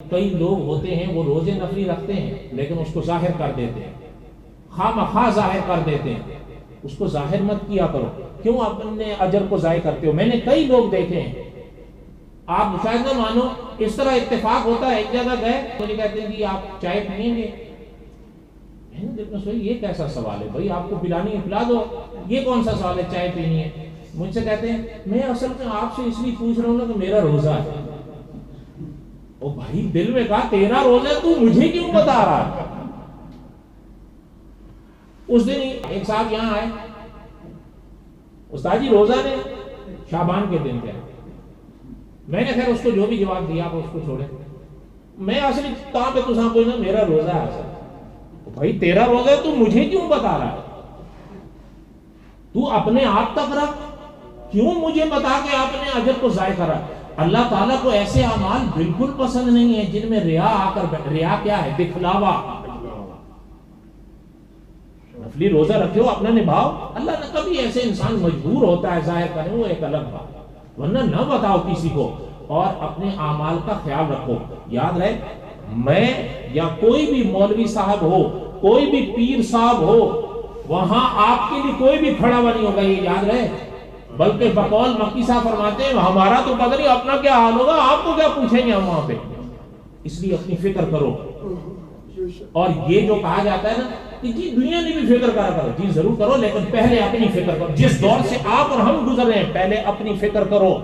کئی لوگ ہوتے ہیں وہ روزے نفلی رکھتے ہیں لیکن اس کو ظاہر کر دیتے ہیں، خواہ مخواہ ظاہر کر دیتے ہیں. اس کو ظاہر مت کیا کرو، کیوں اپنے اجر کو ضائع کرتے ہو؟ میں نے کئی لوگ دیکھے ہیں، آپ شاید نہ مانو، اس طرح اتفاق ہوتا ہے. ایک جگہ گئے، مجھے کہتے ہیں کہ آپ چائے پیئیں گے. میں نے دیکھنا سوئی یہ کیسا سوال ہے بھائی، آپ کو پلانی ہے پلا دو، یہ کون سا سوال ہے چائے پینی ہے؟ مجھ سے کہتے ہیں میں اصل میں آپ سے اس لیے پوچھ رہا ہوں نا کہ میرا روزہ ہے. او بھائی دل میں کہا تیرا روزہ ہے، تو مجھے کیوں بتا رہا ہے؟ اس دن ایک صاحب یہاں آئے، استاد جی روزہ نے شعبان کے دن کیا؟ میں نے خیر اس کو جو بھی جواب دیا آپ اس کو چھوڑے. میں اصلی کہاں پہ تو صاحب کوئی نا میرا روزہ ہے اصل. بھائی تیرا روزہ ہے تو مجھے کیوں بتا رہا ہے؟ تو اپنے آپ تک رکھ، کیوں مجھے بتا کے اپنے اجر کو ضائع کرا؟ اللہ تعالیٰ کو ایسے اعمال بالکل پسند نہیں ہے جن میں ریا آ کر ریا کیا ہے؟ دکھلاوا. نفلی روزہ رکھے ہو اپنا نبھاؤ. اللہ نہ کبھی ایسے انسان مجبور ہوتا ہے ظاہر کرے، وہ ایک الگ بات، ورنہ نہ بتاؤ کسی کو. اور اپنے اعمال کا خیال رکھو. یاد رہے میں یا کوئی بھی مولوی صاحب ہو، کوئی بھی پیر صاحب ہو، وہاں آپ کے لیے کوئی بھی کھڑا ہوا نہیں ہوگا، یہ یاد رہے. بلکہ بقول مکی صاحب فرماتے ہیں ہمارا تو پتہ نہیں اپنا کیا حال ہوگا، آپ کو کیا پوچھیں گے ہم وہاں پہ. اس لیے اپنی فکر کرو. اور یہ جو کہا جاتا ہے نا کہ جی دنیا نے بھی فکر کرا کرو، جی ضرور کرو، لیکن پہلے اپنی فکر کرو. جس دور سے آپ اور ہم گزر رہے ہیں پہلے اپنی فکر کرو.